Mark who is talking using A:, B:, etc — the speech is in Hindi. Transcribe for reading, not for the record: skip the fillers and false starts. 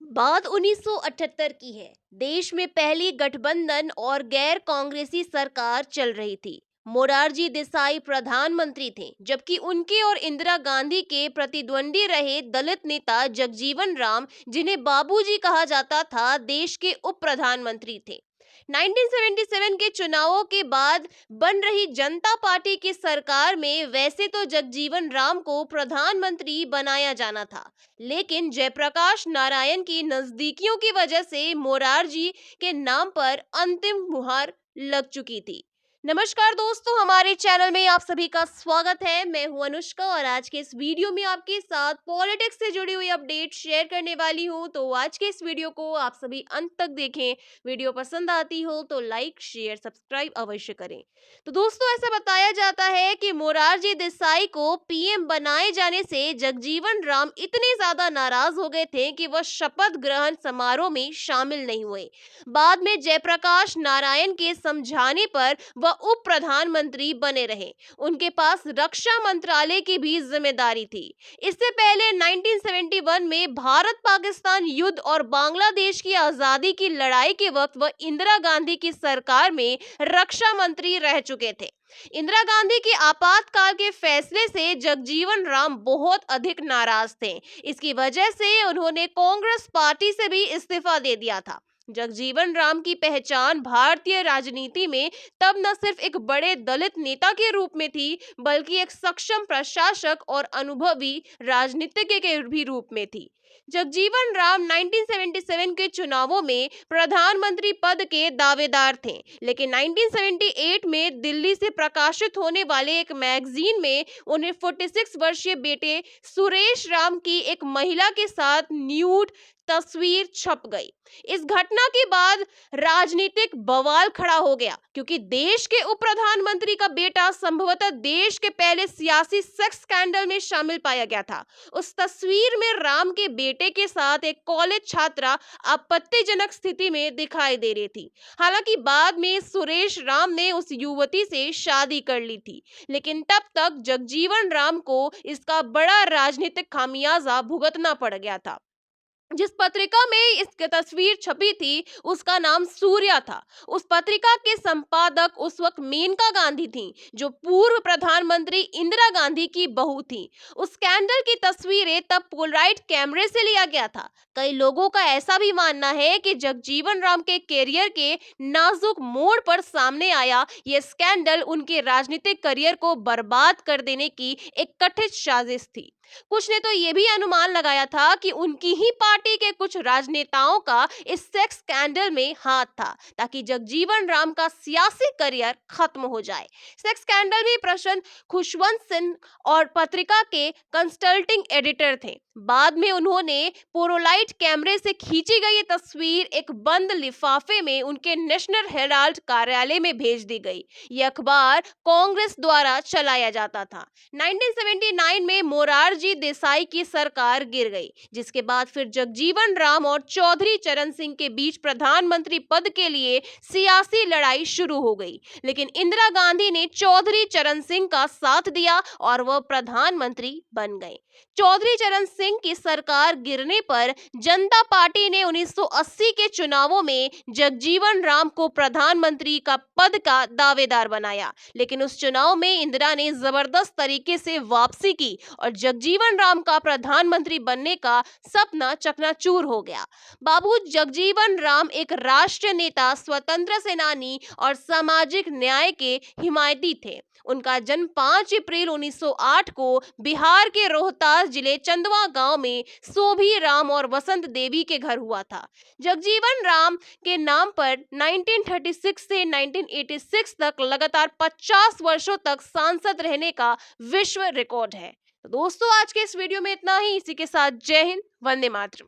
A: बात 1978 की है। देश में पहली गठबंधन और गैर कांग्रेसी सरकार चल रही थी। मोरारजी देसाई प्रधानमंत्री थे, जबकि उनके और इंदिरा गांधी के प्रतिद्वंदी रहे दलित नेता जगजीवन राम, जिन्हें बाबूजी कहा जाता था, देश के उप प्रधानमंत्री थे। 1977 के चुनावों के बाद बन रही जनता पार्टी की सरकार में वैसे तो जगजीवन राम को प्रधानमंत्री बनाया जाना था, लेकिन जयप्रकाश नारायण की नजदीकियों की वजह से मोरारजी के नाम पर अंतिम मुहर लग चुकी थी। नमस्कार दोस्तों, हमारे चैनल में आप सभी का स्वागत है। मैं हूं अनुष्का और आज के इस वीडियो में आपके साथ पॉलिटिक्स से जुड़ी हुई अपडेट शेयर करने वाली हूं। तो आज के इस वीडियो को आप सभी अंत तक देखें। वीडियो पसंद आती हो तो लाइक शेयर सब्सक्राइब अवश्य करें। तो दोस्तों, ऐसा बताया जाता है कि मोरारजी देसाई को पीएम बनाए जाने से जगजीवन राम इतने ज्यादा नाराज हो गए थे कि वह शपथ ग्रहण समारोह में शामिल नहीं हुए। बाद में जयप्रकाश नारायण के समझाने पर वह उप प्रधानमंत्री बने रहे। उनके पास रक्षा मंत्रालय की भी जिम्मेदारी थी। इससे पहले 1971 में भारत पाकिस्तान युद्ध और बांग्लादेश की आजादी की लड़ाई के वक्त वह इंदिरा गांधी की सरकार में रक्षा मंत्री रह चुके थे। इंदिरा गांधी के आपातकाल के फैसले से जगजीवन राम बहुत अधिक नाराज थे। इसकी वजह से उन्होंने कांग्रेस पार्टी से भी इस्तीफा दे दिया था। जगजीवन राम की पहचान भारतीय राजनीति में तब न सिर्फ एक बड़े दलित नेता के रूप में थी, बल्कि एक सक्षम प्रशासक और अनुभवी राजनीतिज्ञ के भी रूप में थी। जगजीवन राम 1977 के चुनावों में प्रधानमंत्री पद के दावेदार थे, लेकिन 1978 में दिल्ली से प्रकाशित होने वाले एक मैगजीन में उन्हें 46 वर्षीय बेटे सुरेश राम की एक महिला के साथ न्यूड तस्वीर छप गई। इस घटना के बाद राजनीतिक बवाल खड़ा हो गया, क्योंकि देश के उप प्रधानमंत्री का बेटा संभवतः देश के पहले सियासी सेक्स स्कैंडल में शामिल पाया गया था। उस तस्वीर में राम के बेटे के साथ एक कॉलेज छात्रा आपत्तिजनक स्थिति में दिखाई दे रही थी। हालांकि बाद में सुरेश राम ने उस युवती से शादी कर ली थी, लेकिन तब तक जगजीवन राम को इसका बड़ा राजनीतिक खामियाजा भुगतना पड़ गया था। जिस पत्रिका में इस तस्वीर छपी थी उसका नाम सूर्या था। उस पत्रिका के संपादक उस वक्त मेनका गांधी थी, जो पूर्व प्रधानमंत्री इंदिरा गांधी की बहू थी। उस स्कैंडल की तस्वीरें तब पोलराइट कैमरे से लिया गया था। कई लोगों का ऐसा भी मानना है कि जगजीवन राम के करियर के नाजुक मोड़ पर सामने आया यह स्कैंडल उनके राजनीतिक करियर को बर्बाद कर देने की एक कथित साजिश थी। कुछ ने तो यह भी अनुमान लगाया था कि उनकी ही पार्टी के कुछ राजनेताओं का इस सेक्स स्कैंडल में हाथ था, ताकि जगजीवन राम का सियासी करियर खत्म हो जाए। सेक्स स्कैंडल में प्रश्न खुशवंत सिंह और पत्रिका के कंसल्टिंग एडिटर थे। बाद में उन्होंने पोलोलाइट कैमरे से खींची गई ये तस्वीर एक बंद लिफाफे में उनके नेशनल हेराल्ड कार्यालय में भेज दी गई। यह अखबार कांग्रेस द्वारा चलाया जाता था। 1979 में मोरारजी देसाई की सरकार गिर गई, जिसके बाद फिर जगजीवन राम और चौधरी चरण सिंह के बीच प्रधानमंत्री पद के लिए सियासी लड़ाई शुरू हो गई। लेकिन इंदिरा गांधी ने चौधरी चरण सिंह का साथ दिया और वह प्रधानमंत्री बन गए। चौधरी चरण सिंह की सरकार गिरने पर जनता पार्टी ने 1980 के चुनावों में जगजीवन राम को प्रधानमंत्री का पद का दावेदार बनाया, लेकिन उस चुनाव में इंदिरा ने जबरदस्त तरीके से वापसी की और जगजीवन राम का प्रधानमंत्री बनने का सपना चकनाचूर हो गया। बाबू जगजीवन राम एक राष्ट्रीय नेता, स्वतंत्र सेनानी और सामाजिक न्याय के हिमायती थे। उनका जन्म 5 अप्रैल 1908 को बिहार के रोहतास जिले चंदवा गांव में सोभी राम और वसंत देवी के घर हुआ था। जगजीवन राम के नाम पर 1936 से 1986 तक लगातार 50 वर्षों तक सांसद रहने का विश्व रिकॉर्ड है। तो दोस्तों, आज के इस वीडियो में इतना ही। इसी के साथ जय हिंद, वंदे मातरम।